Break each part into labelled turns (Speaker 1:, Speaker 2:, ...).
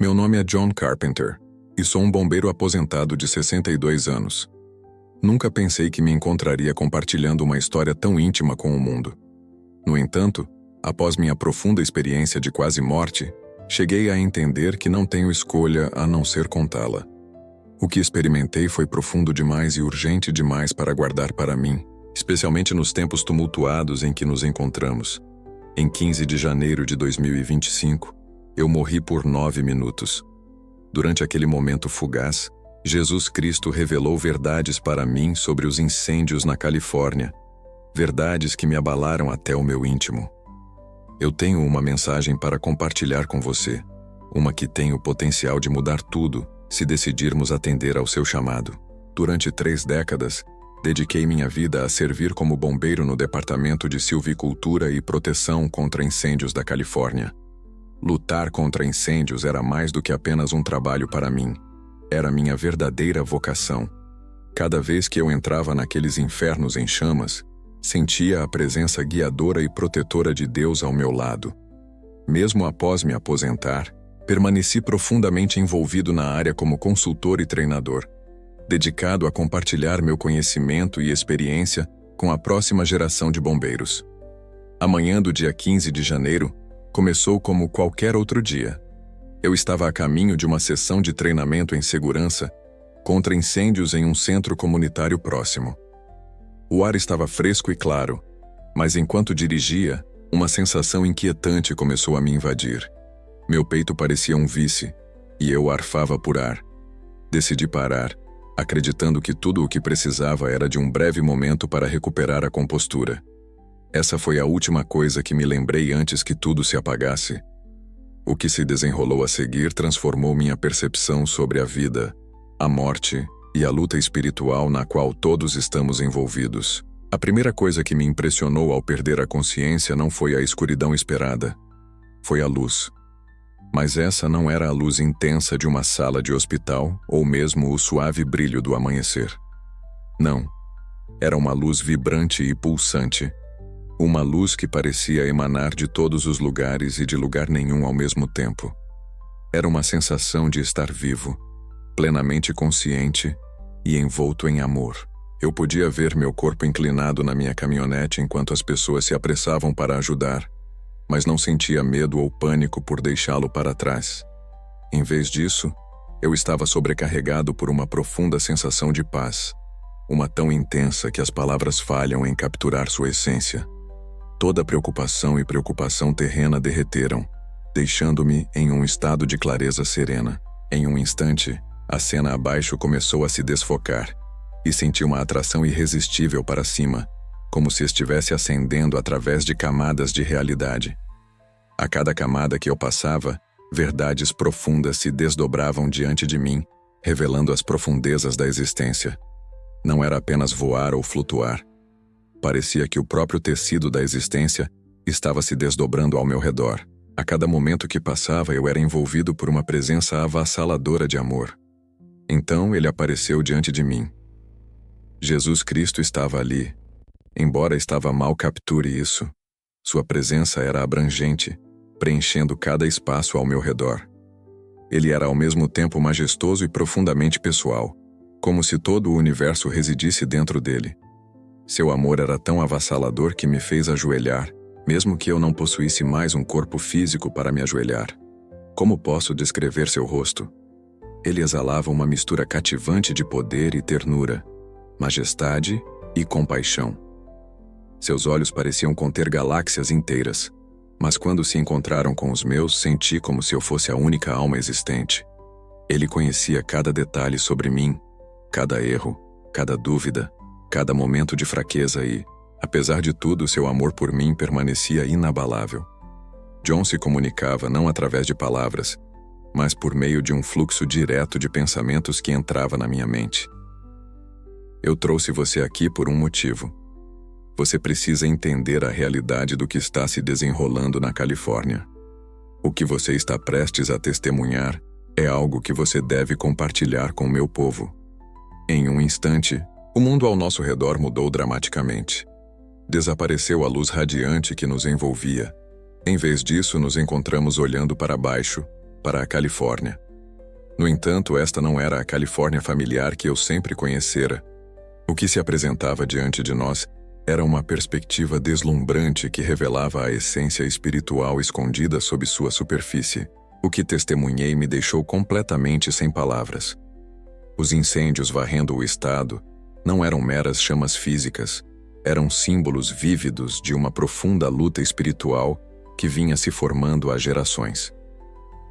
Speaker 1: Meu nome é John Carpenter e sou um bombeiro aposentado de 62 anos. Nunca pensei que me encontraria compartilhando uma história tão íntima com o mundo. No entanto, após minha profunda experiência de quase morte, cheguei a entender que não tenho escolha a não ser contá-la. O que experimentei foi profundo demais e urgente demais para guardar para mim, especialmente nos tempos tumultuados em que nos encontramos. Em 15 de janeiro de 2025, eu morri por 9 minutos. Durante aquele momento fugaz, Jesus Cristo revelou verdades para mim sobre os incêndios na Califórnia, verdades que me abalaram até o meu íntimo. Eu tenho uma mensagem para compartilhar com você, uma que tem o potencial de mudar tudo se decidirmos atender ao seu chamado. Durante 3 décadas, dediquei minha vida a servir como bombeiro no Departamento de Silvicultura e Proteção contra Incêndios da Califórnia. Lutar contra incêndios era mais do que apenas um trabalho para mim. Era minha verdadeira vocação. Cada vez que eu entrava naqueles infernos em chamas, sentia a presença guiadora e protetora de Deus ao meu lado. Mesmo após me aposentar, permaneci profundamente envolvido na área como consultor e treinador, dedicado a compartilhar meu conhecimento e experiência com a próxima geração de bombeiros. A manhã do dia 15 de janeiro começou como qualquer outro dia. Eu estava a caminho de uma sessão de treinamento em segurança contra incêndios em um centro comunitário próximo. O ar estava fresco e claro, mas enquanto dirigia, uma sensação inquietante começou a me invadir. Meu peito parecia um více, e eu arfava por ar. Decidi parar, acreditando que tudo o que precisava era de um breve momento para recuperar a compostura. Essa foi a última coisa que me lembrei antes que tudo se apagasse. O que se desenrolou a seguir transformou minha percepção sobre a vida, a morte e a luta espiritual na qual todos estamos envolvidos. A primeira coisa que me impressionou ao perder a consciência não foi a escuridão esperada. Foi a luz. Mas essa não era a luz intensa de uma sala de hospital ou mesmo o suave brilho do amanhecer. Não. Era uma luz vibrante e pulsante. Uma luz que parecia emanar de todos os lugares e de lugar nenhum ao mesmo tempo. Era uma sensação de estar vivo, plenamente consciente e envolto em amor. Eu podia ver meu corpo inclinado na minha caminhonete enquanto as pessoas se apressavam para ajudar, mas não sentia medo ou pânico por deixá-lo para trás. Em vez disso, eu estava sobrecarregado por uma profunda sensação de paz, uma tão intensa que as palavras falham em capturar sua essência. Toda preocupação e preocupação terrena derreteram, deixando-me em um estado de clareza serena. Em um instante, a cena abaixo começou a se desfocar, e senti uma atração irresistível para cima, como se estivesse ascendendo através de camadas de realidade. A cada camada que eu passava, verdades profundas se desdobravam diante de mim, revelando as profundezas da existência. Não era apenas voar ou flutuar. Parecia que o próprio tecido da existência estava se desdobrando ao meu redor. A cada momento que passava, eu era envolvido por uma presença avassaladora de amor. Então ele apareceu diante de mim. Jesus Cristo estava ali. Embora estava mal capture isso, sua presença era abrangente, preenchendo cada espaço ao meu redor. Ele era ao mesmo tempo majestoso e profundamente pessoal, como se todo o universo residisse dentro dele. Seu amor era tão avassalador que me fez ajoelhar, mesmo que eu não possuísse mais um corpo físico para me ajoelhar. Como posso descrever seu rosto? Ele exalava uma mistura cativante de poder e ternura, majestade e compaixão. Seus olhos pareciam conter galáxias inteiras, mas quando se encontraram com os meus, senti como se eu fosse a única alma existente. Ele conhecia cada detalhe sobre mim, cada erro, cada dúvida, cada momento de fraqueza e, apesar de tudo, seu amor por mim permanecia inabalável. John se comunicava não através de palavras, mas por meio de um fluxo direto de pensamentos que entrava na minha mente. Eu trouxe você aqui por um motivo. Você precisa entender a realidade do que está se desenrolando na Califórnia. O que você está prestes a testemunhar é algo que você deve compartilhar com o meu povo. Em um instante, o mundo ao nosso redor mudou dramaticamente. Desapareceu a luz radiante que nos envolvia. Em vez disso, nos encontramos olhando para baixo, para a Califórnia. No entanto, esta não era a Califórnia familiar que eu sempre conhecera. O que se apresentava diante de nós era uma perspectiva deslumbrante que revelava a essência espiritual escondida sob sua superfície. O que testemunhei me deixou completamente sem palavras. Os incêndios varrendo o estado não eram meras chamas físicas, eram símbolos vívidos de uma profunda luta espiritual que vinha se formando há gerações.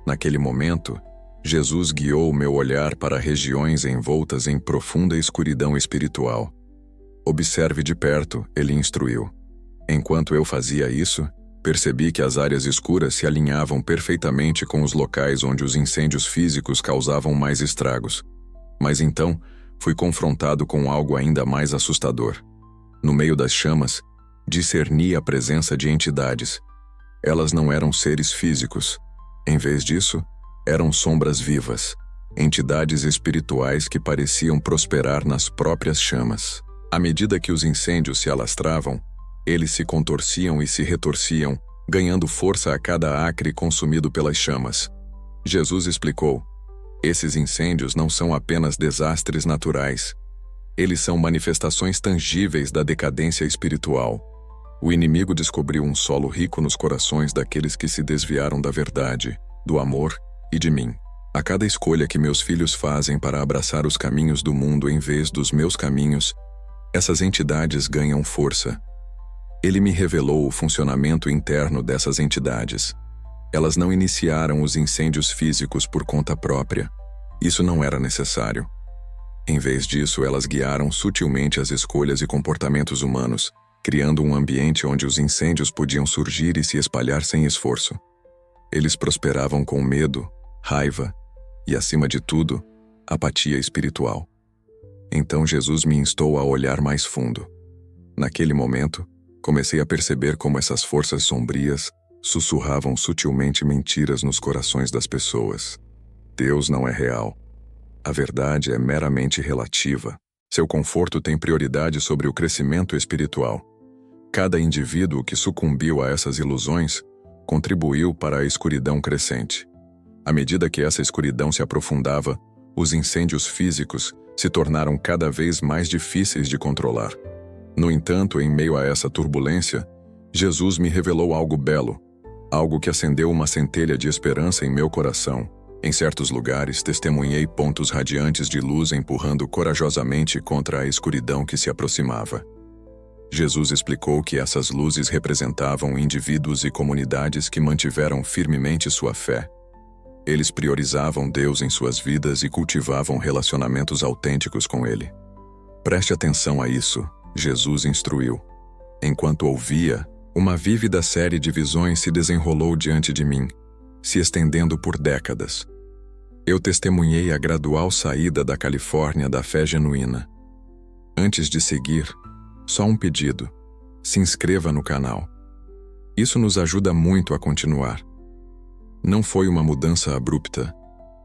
Speaker 1: Naquele momento, Jesus guiou meu olhar para regiões envoltas em profunda escuridão espiritual. Observe de perto, ele instruiu. Enquanto eu fazia isso, percebi que as áreas escuras se alinhavam perfeitamente com os locais onde os incêndios físicos causavam mais estragos. Mas então, fui confrontado com algo ainda mais assustador. No meio das chamas, discerni a presença de entidades. Elas não eram seres físicos. Em vez disso, eram sombras vivas, entidades espirituais que pareciam prosperar nas próprias chamas. À medida que os incêndios se alastravam, eles se contorciam e se retorciam, ganhando força a cada acre consumido pelas chamas. Jesus explicou: esses incêndios não são apenas desastres naturais. Eles são manifestações tangíveis da decadência espiritual. O inimigo descobriu um solo rico nos corações daqueles que se desviaram da verdade, do amor e de mim. A cada escolha que meus filhos fazem para abraçar os caminhos do mundo em vez dos meus caminhos, essas entidades ganham força. Ele me revelou o funcionamento interno dessas entidades. Elas não iniciaram os incêndios físicos por conta própria. Isso não era necessário. Em vez disso, elas guiaram sutilmente as escolhas e comportamentos humanos, criando um ambiente onde os incêndios podiam surgir e se espalhar sem esforço. Eles prosperavam com medo, raiva e, acima de tudo, apatia espiritual. Então Jesus me instou a olhar mais fundo. Naquele momento, comecei a perceber como essas forças sombrias sussurravam sutilmente mentiras nos corações das pessoas. Deus não é real. A verdade é meramente relativa. Seu conforto tem prioridade sobre o crescimento espiritual. Cada indivíduo que sucumbiu a essas ilusões contribuiu para a escuridão crescente. À medida que essa escuridão se aprofundava, os incêndios físicos se tornaram cada vez mais difíceis de controlar. No entanto, em meio a essa turbulência, Jesus me revelou algo belo, algo que acendeu uma centelha de esperança em meu coração. Em certos lugares, testemunhei pontos radiantes de luz empurrando corajosamente contra a escuridão que se aproximava. Jesus explicou que essas luzes representavam indivíduos e comunidades que mantiveram firmemente sua fé. Eles priorizavam Deus em suas vidas e cultivavam relacionamentos autênticos com Ele. Preste atenção a isso, Jesus instruiu. Enquanto ouvia, uma vívida série de visões se desenrolou diante de mim, se estendendo por décadas. Eu testemunhei a gradual saída da Califórnia da fé genuína. Antes de seguir, só um pedido: se inscreva no canal. Isso nos ajuda muito a continuar. Não foi uma mudança abrupta.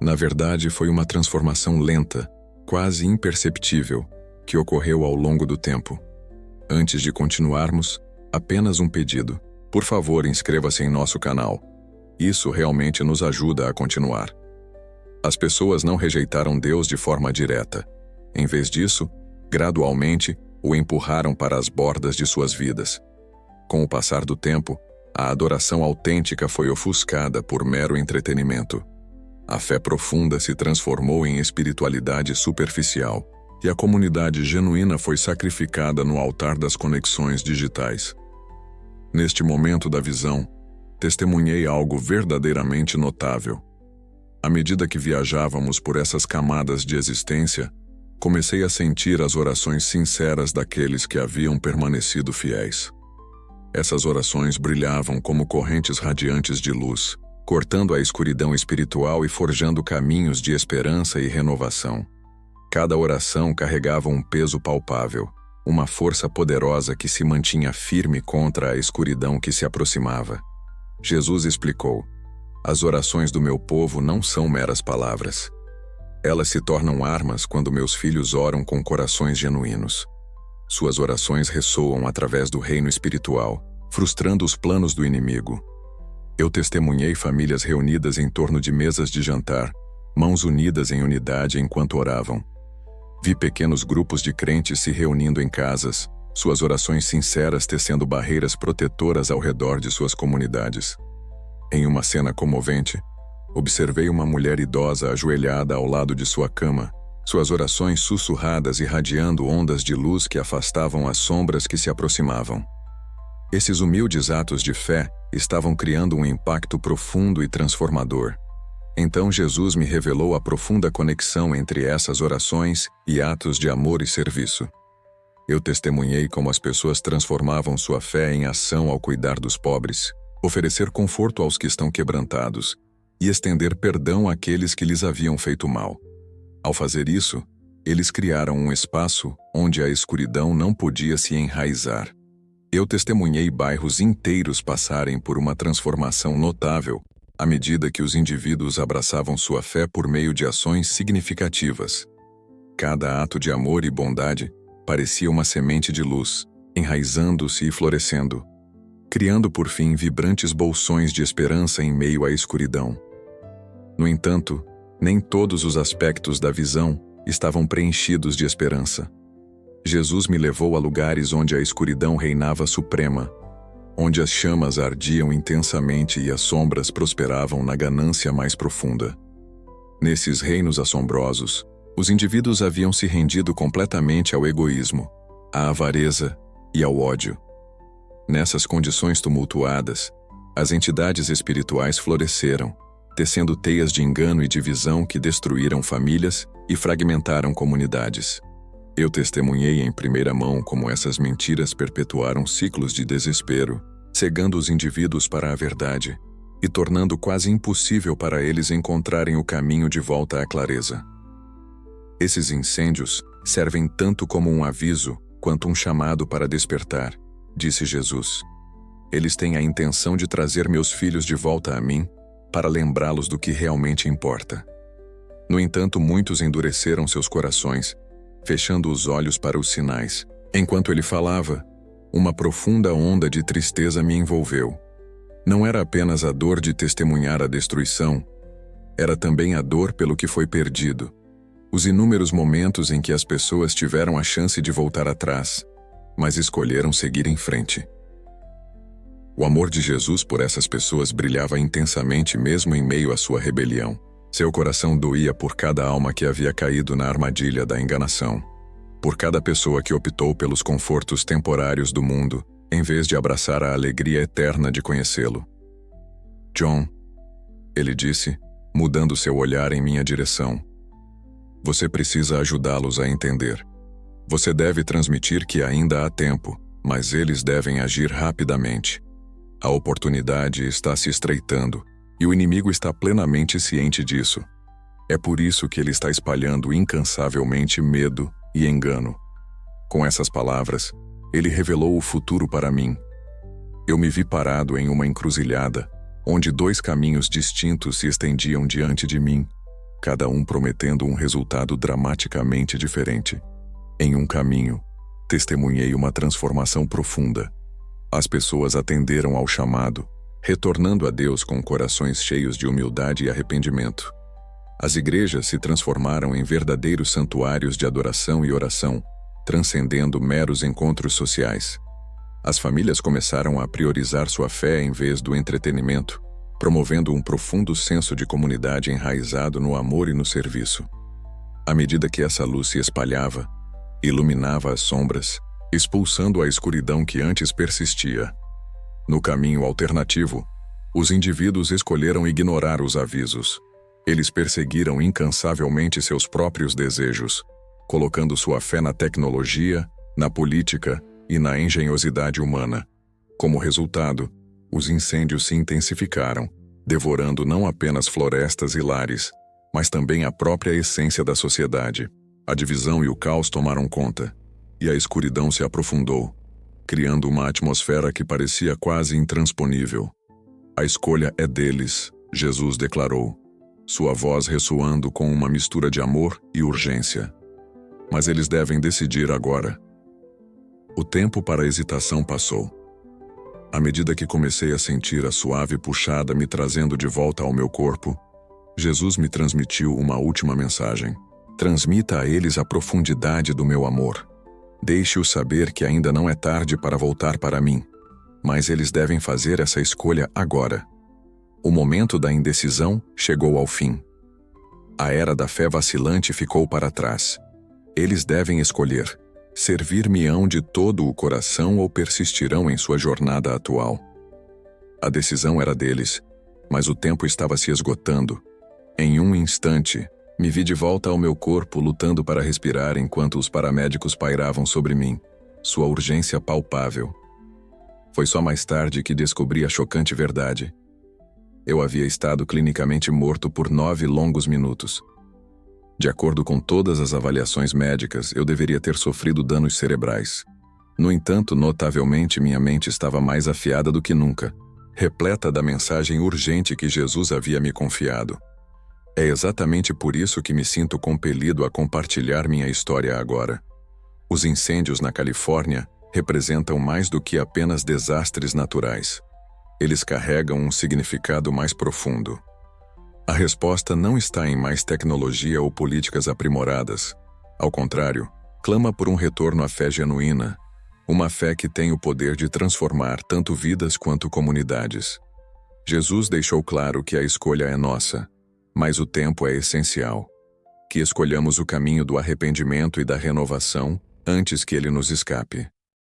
Speaker 1: Na verdade, foi uma transformação lenta, quase imperceptível, que ocorreu ao longo do tempo. Antes de continuarmos, apenas um pedido: por favor, inscreva-se em nosso canal. Isso realmente nos ajuda a continuar. As pessoas não rejeitaram Deus de forma direta. Em vez disso, gradualmente, o empurraram para as bordas de suas vidas. Com o passar do tempo, a adoração autêntica foi ofuscada por mero entretenimento. A fé profunda se transformou em espiritualidade superficial, e a comunidade genuína foi sacrificada no altar das conexões digitais. Neste momento da visão, testemunhei algo verdadeiramente notável. À medida que viajávamos por essas camadas de existência, comecei a sentir as orações sinceras daqueles que haviam permanecido fiéis. Essas orações brilhavam como correntes radiantes de luz, cortando a escuridão espiritual e forjando caminhos de esperança e renovação. Cada oração carregava um peso palpável, uma força poderosa que se mantinha firme contra a escuridão que se aproximava. Jesus explicou: as orações do meu povo não são meras palavras. Elas se tornam armas quando meus filhos oram com corações genuínos. Suas orações ressoam através do reino espiritual, frustrando os planos do inimigo. Eu testemunhei famílias reunidas em torno de mesas de jantar, mãos unidas em unidade enquanto oravam. Vi pequenos grupos de crentes se reunindo em casas, suas orações sinceras tecendo barreiras protetoras ao redor de suas comunidades. Em uma cena comovente, observei uma mulher idosa ajoelhada ao lado de sua cama, suas orações sussurradas irradiando ondas de luz que afastavam as sombras que se aproximavam. Esses humildes atos de fé estavam criando um impacto profundo e transformador. Então Jesus me revelou a profunda conexão entre essas orações e atos de amor e serviço. Eu testemunhei como as pessoas transformavam sua fé em ação ao cuidar dos pobres, oferecer conforto aos que estão quebrantados e estender perdão àqueles que lhes haviam feito mal. Ao fazer isso, eles criaram um espaço onde a escuridão não podia se enraizar. Eu testemunhei bairros inteiros passarem por uma transformação notável à medida que os indivíduos abraçavam sua fé por meio de ações significativas. Cada ato de amor e bondade parecia uma semente de luz, enraizando-se e florescendo, criando por fim vibrantes bolsões de esperança em meio à escuridão. No entanto, nem todos os aspectos da visão estavam preenchidos de esperança. Jesus me levou a lugares onde a escuridão reinava suprema, onde as chamas ardiam intensamente e as sombras prosperavam na ganância mais profunda. Nesses reinos assombrosos, os indivíduos haviam se rendido completamente ao egoísmo, à avareza e ao ódio. Nessas condições tumultuadas, as entidades espirituais floresceram, tecendo teias de engano e divisão que destruíram famílias e fragmentaram comunidades. Eu testemunhei em primeira mão como essas mentiras perpetuaram ciclos de desespero, cegando os indivíduos para a verdade e tornando quase impossível para eles encontrarem o caminho de volta à clareza. Esses incêndios servem tanto como um aviso quanto um chamado para despertar, disse Jesus. Eles têm a intenção de trazer meus filhos de volta a mim para lembrá-los do que realmente importa. No entanto, muitos endureceram seus corações, fechando os olhos para os sinais. Enquanto ele falava, uma profunda onda de tristeza me envolveu. Não era apenas a dor de testemunhar a destruição, era também a dor pelo que foi perdido. Os inúmeros momentos em que as pessoas tiveram a chance de voltar atrás, mas escolheram seguir em frente. O amor de Jesus por essas pessoas brilhava intensamente mesmo em meio à sua rebelião. Seu coração doía por cada alma que havia caído na armadilha da enganação, por cada pessoa que optou pelos confortos temporários do mundo, em vez de abraçar a alegria eterna de conhecê-lo. John, ele disse, mudando seu olhar em minha direção. Você precisa ajudá-los a entender. Você deve transmitir que ainda há tempo, mas eles devem agir rapidamente. A oportunidade está se estreitando, e o inimigo está plenamente ciente disso. É por isso que ele está espalhando incansavelmente medo e engano. Com essas palavras, ele revelou o futuro para mim. Eu me vi parado em uma encruzilhada, onde dois caminhos distintos se estendiam diante de mim, cada um prometendo um resultado dramaticamente diferente. Em um caminho, testemunhei uma transformação profunda. As pessoas atenderam ao chamado, retornando a Deus com corações cheios de humildade e arrependimento. As igrejas se transformaram em verdadeiros santuários de adoração e oração, transcendendo meros encontros sociais. As famílias começaram a priorizar sua fé em vez do entretenimento, promovendo um profundo senso de comunidade enraizado no amor e no serviço. À medida que essa luz se espalhava, iluminava as sombras, expulsando a escuridão que antes persistia. No caminho alternativo, os indivíduos escolheram ignorar os avisos. Eles perseguiram incansavelmente seus próprios desejos, colocando sua fé na tecnologia, na política e na engenhosidade humana. Como resultado, os incêndios se intensificaram, devorando não apenas florestas e lares, mas também a própria essência da sociedade. A divisão e o caos tomaram conta, e a escuridão se aprofundou, criando uma atmosfera que parecia quase intransponível. A escolha é deles, Jesus declarou, sua voz ressoando com uma mistura de amor e urgência. Mas eles devem decidir agora. O tempo para a hesitação passou. À medida que comecei a sentir a suave puxada me trazendo de volta ao meu corpo, Jesus me transmitiu uma última mensagem. Transmita a eles a profundidade do meu amor. Deixe-os saber que ainda não é tarde para voltar para mim, mas eles devem fazer essa escolha agora. O momento da indecisão chegou ao fim. A era da fé vacilante ficou para trás. Eles devem escolher: servir-me-ão de todo o coração ou persistirão em sua jornada atual. A decisão era deles, mas o tempo estava se esgotando. Em um instante, me vi de volta ao meu corpo lutando para respirar enquanto os paramédicos pairavam sobre mim, sua urgência palpável. Foi só mais tarde que descobri a chocante verdade. Eu havia estado clinicamente morto por 9 longos minutos. De acordo com todas as avaliações médicas, eu deveria ter sofrido danos cerebrais. No entanto, notavelmente minha mente estava mais afiada do que nunca, repleta da mensagem urgente que Jesus havia me confiado. É exatamente por isso que me sinto compelido a compartilhar minha história agora. Os incêndios na Califórnia representam mais do que apenas desastres naturais. Eles carregam um significado mais profundo. A resposta não está em mais tecnologia ou políticas aprimoradas. Ao contrário, clama por um retorno à fé genuína, uma fé que tem o poder de transformar tanto vidas quanto comunidades. Jesus deixou claro que a escolha é nossa, mas o tempo é essencial. Que escolhamos o caminho do arrependimento e da renovação antes que ele nos escape.